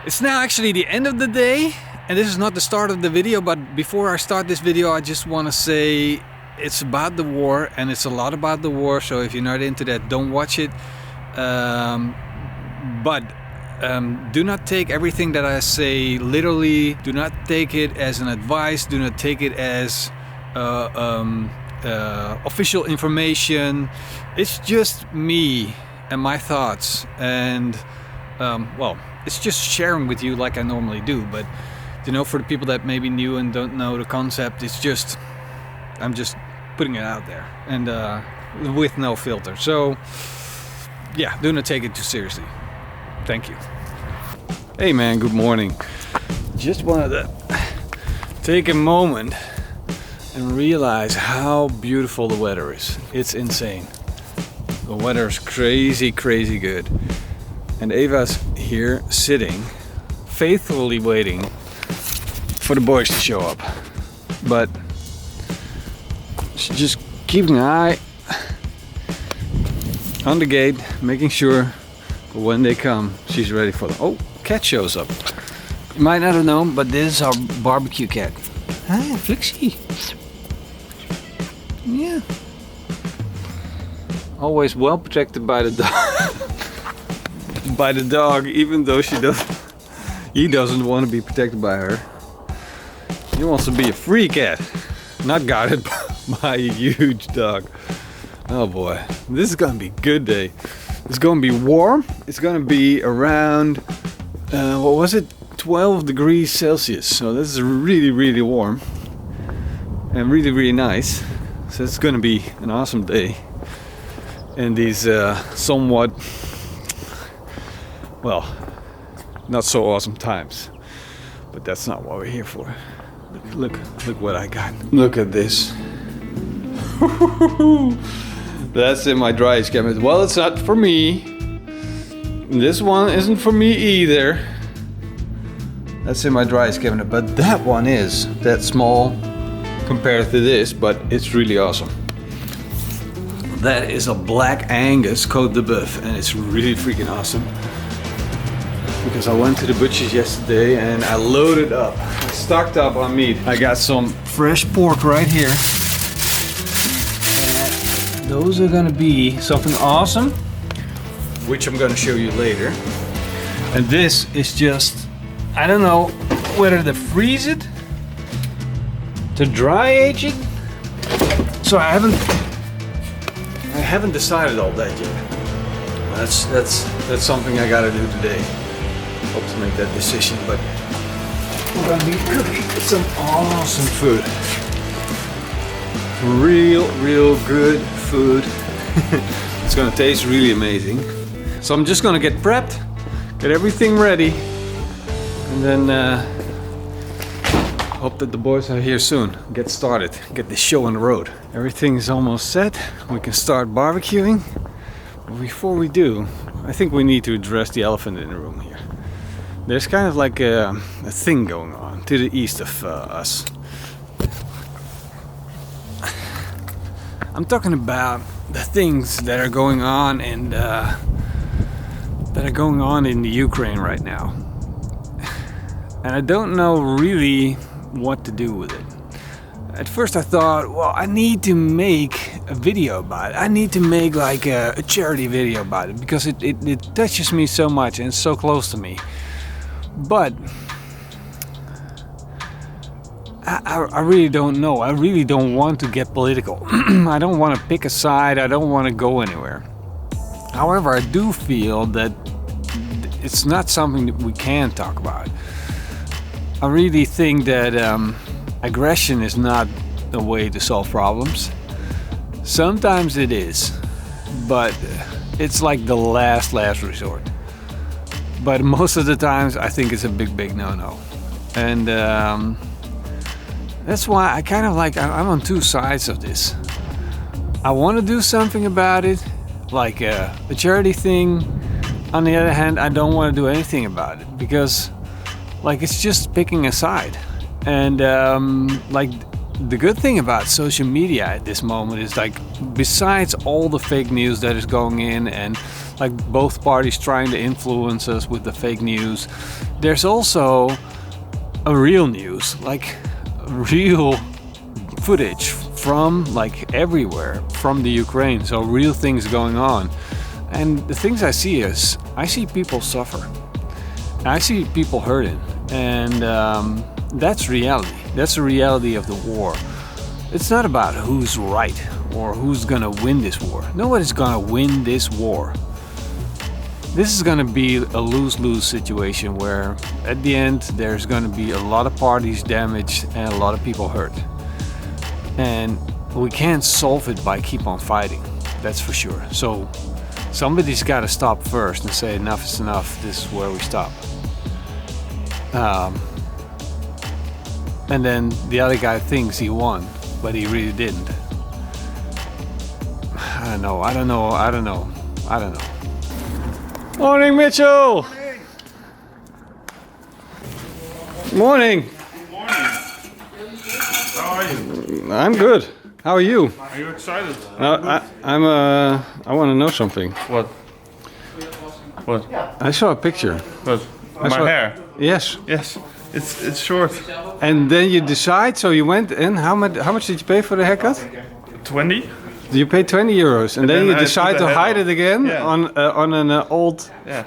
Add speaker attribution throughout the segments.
Speaker 1: It's now actually the end of the day, and this is not the start of the video, but before I start this video I just want to say it's about the war, and it's a lot about the war, so if you're not into that, don't watch it. But do not take everything that I say literally. Do not take it as an advice. Do not take it as official information. It's just me and my thoughts, and well, it's just sharing with you like I normally do. But you know, for the people that may be new and don't know the concept, it's just, I'm just putting it out there, and with no filter. So yeah, do not take it too seriously. Thank you. Hey man, good morning. Just wanted to take a moment and realize how beautiful the weather is. It's insane. The weather is crazy good. And Eva's here sitting, faithfully waiting for the boys to show up. But she's just keeping an eye on the gate, making sure when they come, she's ready for them. Oh, cat shows up. You might not have known, but this is our barbecue cat. Hi, Flixie. Yeah. Always well protected by the dog. By the dog, even though he doesn't want to be protected by her. He wants to be a free cat, not guarded by a huge dog. Oh boy, this is gonna be a good day. It's gonna be warm. It's gonna be around, what was it? 12 degrees Celsius. So this is really warm and really nice. So it's gonna be an awesome day in these somewhat, well, not so awesome times. But that's not what we're here for. Look what I got. Look at this. That's in my dry ice cabinet. Well, it's not for me. This one isn't for me either. That's in my dry ice cabinet, but that one is. That small compared to this, but it's really awesome. That is a Black Angus Côte de Boeuf, and it's really freaking awesome. Because I went to the butcher's yesterday and I loaded up. I stocked up on meat. I got some fresh pork right here. And those are gonna be something awesome, which I'm gonna show you later. And this is just, I don't know whether to freeze it, to dry age it. So I haven't decided all that yet. That's something I gotta do today. Hope to make that decision, but we're gonna be cooking some awesome food. Real good food. It's gonna taste really amazing. So I'm just gonna get prepped, get everything ready, and then hope that the boys are here soon. Get started, get the show on the road. Everything is almost set. We can start barbecuing. But before we do, I think we need to address the elephant in the room here. There's kind of like a thing going on to the east of us. I'm talking about the things that are going on in the Ukraine right now, and I don't know really what to do with it. At first I thought, well, I need to make a video about it. I need to make like a charity video about it, because it touches me so much and it's so close to me. But I really don't know. I really don't want to get political. I don't want to pick a side. I don't want to go anywhere. However, I do feel that it's not something that we can talk about. I really think that aggression is not the way to solve problems. Sometimes it is, but it's like the last resort. But most of the times I think it's a big no-no. And that's why I kind of like, I'm on two sides of this. I want to do something about it, like a charity thing. On the other hand, I don't want to do anything about it, because like it's just picking a side. And like the good thing about social media at this moment is, like, besides all the fake news that is going in, and like both parties trying to influence us with the fake news, there's also a real news, like real footage from like everywhere from the Ukraine. So real things going on. And the things I see is, I see people suffer. I see people hurting. And that's reality. That's the reality of the war. It's not about who's right or who's gonna win this war. Nobody's gonna win this war. This is gonna be a lose-lose situation where at the end there's gonna be a lot of parties damaged and a lot of people hurt. And we can't solve it by keep on fighting, that's for sure. So somebody's gotta stop first and say enough is enough, this is where we stop. And then the other guy thinks he won, but he really didn't. I don't know. Morning, Mitchell! Morning!
Speaker 2: Good morning. How are you?
Speaker 1: I'm good. How are you?
Speaker 2: Are you excited?
Speaker 1: I want to know something.
Speaker 2: What? What?
Speaker 1: I saw a picture.
Speaker 2: What? My
Speaker 1: saw-
Speaker 2: hair?
Speaker 1: Yes.
Speaker 2: Yes. It's short.
Speaker 1: And then you decide, so you went in. How much did you pay for the haircut?
Speaker 2: 20?
Speaker 1: You paid 20 euros, and then
Speaker 2: then
Speaker 1: you
Speaker 2: I
Speaker 1: decide
Speaker 2: put
Speaker 1: to
Speaker 2: the
Speaker 1: hide
Speaker 2: head
Speaker 1: it again
Speaker 2: Yeah.
Speaker 1: on an old
Speaker 2: Yeah.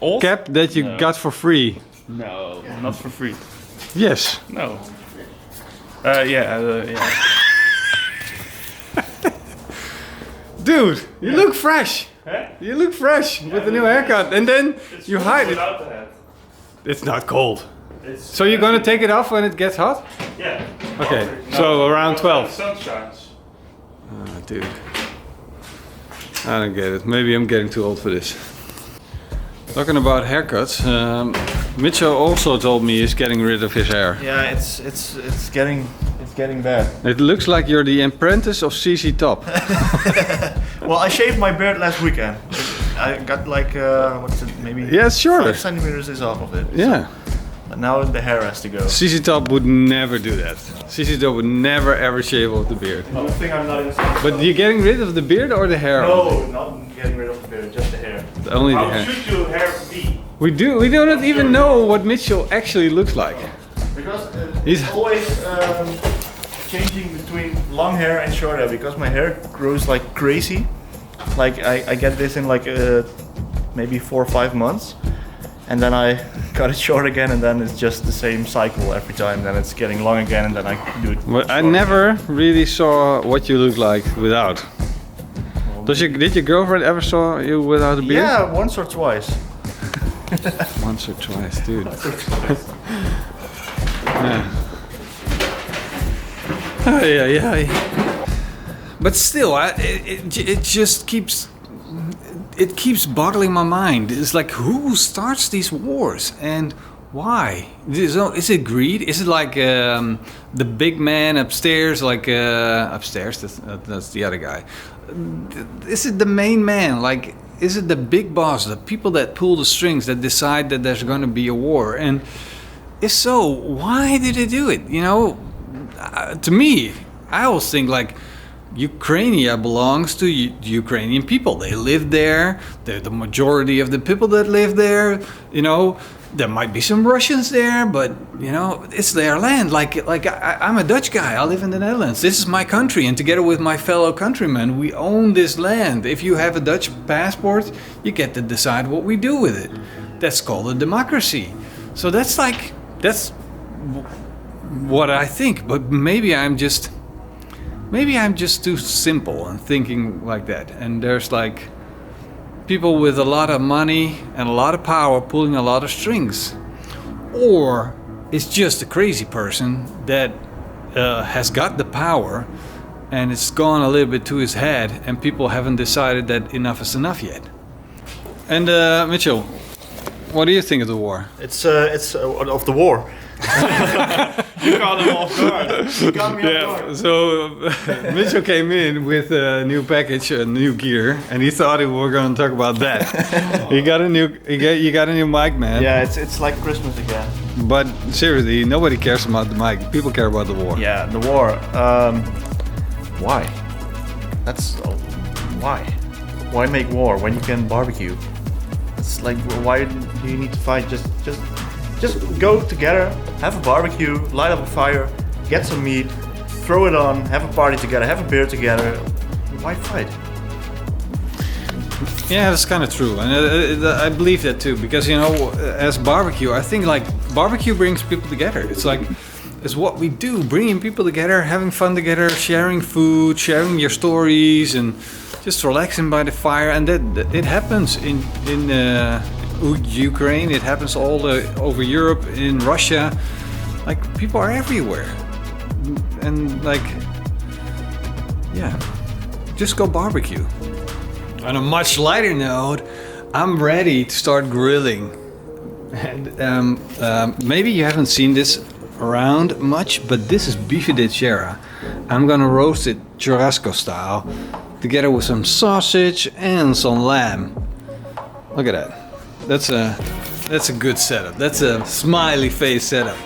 Speaker 2: Old?
Speaker 1: cap that you got for free.
Speaker 2: No, not for free.
Speaker 1: Yes.
Speaker 2: No. Yeah.
Speaker 1: Dude, you look fresh.
Speaker 2: Huh?
Speaker 1: You look fresh with the new haircut, and then you hide it.
Speaker 2: Without the hat.
Speaker 1: It's not cold.
Speaker 2: It's,
Speaker 1: So you're gonna take it off when it gets hot?
Speaker 2: Yeah.
Speaker 1: Okay, so around 12.
Speaker 2: Sun shines.
Speaker 1: Dude, I don't get it. Maybe I'm getting too old for this. Talking about haircuts, Mitchell also told me he's getting rid of his hair.
Speaker 3: Yeah, it's getting bad.
Speaker 1: It looks like you're the apprentice of CC Top.
Speaker 3: Well, I shaved my beard last weekend. I got like what's it? Maybe
Speaker 1: Yeah, it's shorter.
Speaker 3: 5 centimeters is off of it.
Speaker 1: Yeah.
Speaker 3: But now the hair has to go.
Speaker 1: CC Top would never do that. CC Top would never ever shave off the beard.
Speaker 3: Good thing I'm not in.
Speaker 1: But you getting rid of the beard or the hair?
Speaker 3: No, not getting rid of the beard, just the hair.
Speaker 1: Only the
Speaker 2: How
Speaker 1: hair.
Speaker 2: should your hair be?
Speaker 1: We do not even know what Mitchell actually looks like.
Speaker 3: Because
Speaker 1: He's-
Speaker 3: it's always changing between long hair and short hair. Because my hair grows like crazy. Like I get this in like maybe 4 or 5 months. And then I cut it short again, and then it's just the same cycle every time. Then it's getting long again, and then I do it.
Speaker 1: But I
Speaker 3: short.
Speaker 1: never really saw what you look like without. Did your girlfriend ever saw you without a beard?
Speaker 3: Yeah, once or twice.
Speaker 1: Once or twice, dude. Yeah. But still, it just keeps. It keeps boggling my mind. It's like, who starts these wars and why? Is it greed? Is it like the big man upstairs? Like upstairs, that's the other guy. Is it the main man? Like, is it the big boss, the people that pull the strings, that decide that there's going to be a war? And if so, why did they do it? You know, to me, I always think like, Ukraine belongs to Ukrainian people. They live there. They're the majority of the people that live there. You know, there might be some Russians there, but you know, it's their land. I'm a Dutch guy. I live in the Netherlands. This is my country, and together with my fellow countrymen, we own this land. If you have a Dutch passport, you get to decide what we do with it. That's called a democracy. So that's what I think. But maybe I'm just too simple and thinking like that. And there's like people with a lot of money and a lot of power pulling a lot of strings. Or it's just a crazy person that has got the power and it's gone a little bit to his head and people haven't decided that enough is enough yet. And Mitchell, what do you think of the war?
Speaker 3: It's of the war.
Speaker 2: You caught him off guard.
Speaker 3: You got me off guard.
Speaker 1: So Mitchell came in with a new package, a new gear, and he thought we were going to talk about that. You got a new mic, man.
Speaker 3: Yeah, it's like Christmas again.
Speaker 1: But seriously, nobody cares about the mic. People care about the war.
Speaker 3: Yeah, the war. Why? Why? Why make war when you can barbecue? It's like, why do you need to fight? Just Just go together, have a barbecue, light up a fire, get some meat, throw it on, have a party together, have a beer together. Why fight?
Speaker 1: Yeah, that's kind of true, and I believe that too. Because as barbecue, I think like barbecue brings people together. It's what we do, bringing people together, having fun together, sharing food, sharing your stories, and just relaxing by the fire. And that it happens in Ukraine. It happens all over Europe, in Russia. Like people are everywhere, and like, yeah, just go barbecue. On a much lighter note, I'm ready to start grilling. And maybe you haven't seen this around much, but this is bife de cera. I'm gonna roast it churrasco style, together with some sausage and some lamb. Look at that. That's a good setup. That's a smiley face setup.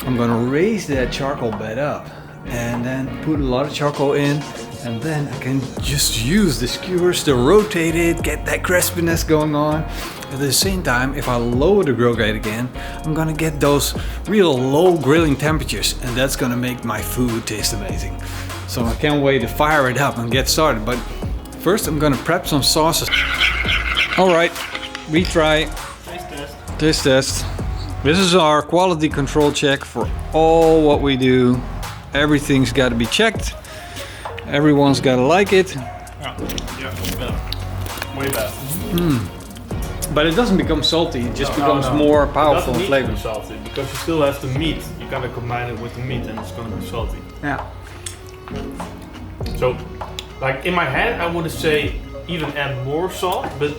Speaker 1: I'm gonna raise that charcoal bed up and then put a lot of charcoal in, and then I can just use the skewers to rotate it, get that crispiness going on. At the same time, if I lower the grill grate again, I'm gonna get those real low grilling temperatures, and that's gonna make my food taste amazing. So I can't wait to fire it up and get started. But first I'm gonna prep some sauces. All right, retry. Taste test. This is our quality control check for all what we do. Everything's got to be checked. Everyone's got to like it.
Speaker 2: Yeah, better. Way better.
Speaker 1: But it doesn't become salty. It just becomes more powerful
Speaker 2: in
Speaker 1: flavor.
Speaker 2: It doesn't need to be salty because you still have the meat. You gotta combine it with the meat, and it's gonna be salty.
Speaker 1: Yeah.
Speaker 2: So, like in my head, I would say even add more salt, but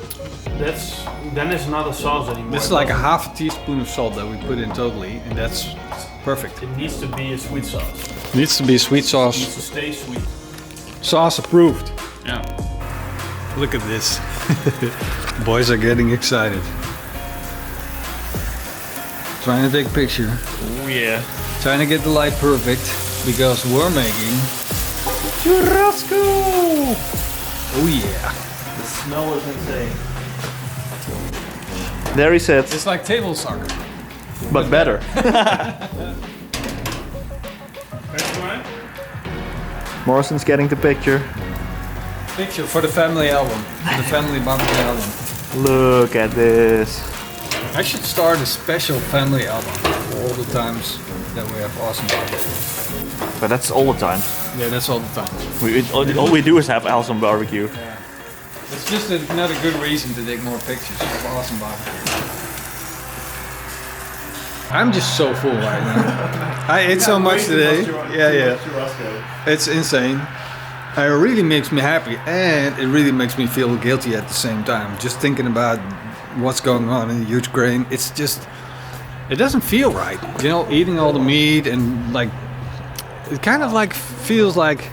Speaker 2: then it's not a sauce anymore.
Speaker 1: This is like a half a teaspoon of salt that we put in totally, and that's perfect.
Speaker 2: It needs to be a sweet sauce.
Speaker 1: Needs to be a sweet
Speaker 2: It
Speaker 1: sauce.
Speaker 2: needs to stay sweet.
Speaker 1: Sauce approved.
Speaker 2: Yeah.
Speaker 1: Look at this. Boys are getting excited. Trying to take a picture.
Speaker 2: Oh yeah.
Speaker 1: Trying to get the light perfect because we're making churrasco. Oh yeah.
Speaker 2: The smell is insane.
Speaker 3: There he sits,
Speaker 1: It's like table soccer.
Speaker 3: but better.
Speaker 2: That's right.
Speaker 3: Morrison's getting the picture.
Speaker 1: Picture for the family album. For the family barbecue album.
Speaker 3: Look at this.
Speaker 1: I should start a special family album for all the times that we have awesome barbecue.
Speaker 3: But that's all the time.
Speaker 1: Yeah, that's all the time.
Speaker 3: All we do is have awesome barbecue.
Speaker 1: It's just another good reason to take more pictures of awesome barbecue. I'm just so full right now. I ate so much today. Yeah. It's insane. It really makes me happy, and it really makes me feel guilty at the same time. Just thinking about what's going on in Ukraine, it doesn't feel right. Eating all the meat and like, it kind of like feels like,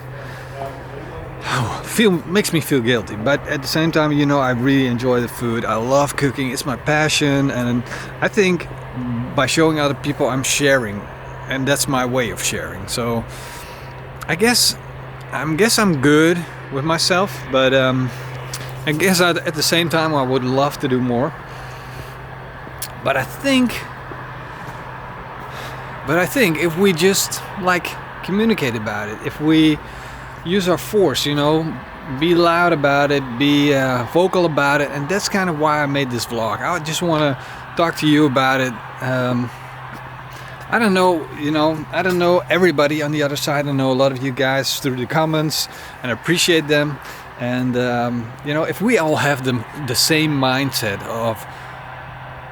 Speaker 1: makes me feel guilty. But at the same time, I really enjoy the food. I love cooking. It's my passion, and I think by showing other people, I'm sharing, and that's my way of sharing. So I guess I'm good with myself, but I guess at the same time I would love to do more. But I think if we just like communicate about it, if we use our force, be loud about it, be vocal about it, and that's kind of why I made this vlog. I just want to talk to you about it. I don't know, I don't know everybody on the other side. I know a lot of you guys through the comments, and I appreciate them. And if we all have the same mindset of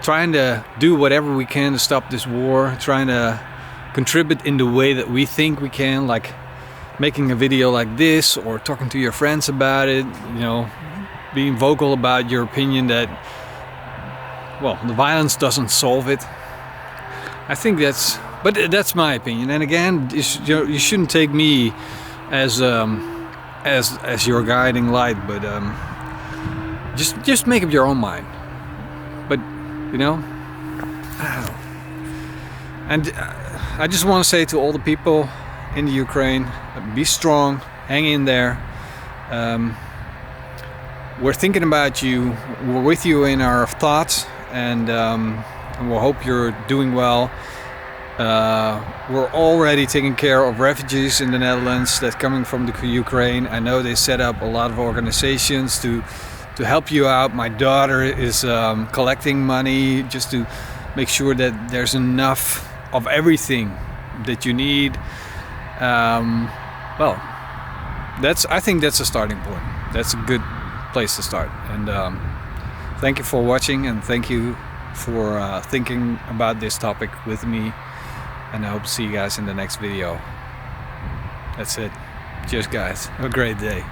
Speaker 1: trying to do whatever we can to stop this war, trying to contribute in the way that we think we can, like making a video like this, or talking to your friends about it, being vocal about your opinion that, well, the violence doesn't solve it. I think that's my opinion. And again, you shouldn't take me as your guiding light, but just make up your own mind. But I don't know. And I just want to say to all the people in the Ukraine, be strong, hang in there. We're thinking about you. We're with you in our thoughts, and and we hope you're doing well. We're already taking care of refugees in the Netherlands that's coming from the Ukraine. I know they set up a lot of organizations to help you out. My daughter is collecting money just to make sure that there's enough of everything that you need. Well, I think that's a starting point. That's a good place to start. And thank you for watching, and thank you for thinking about this topic with me. And I hope to see you guys in the next video. That's it. Cheers, guys. Have a great day.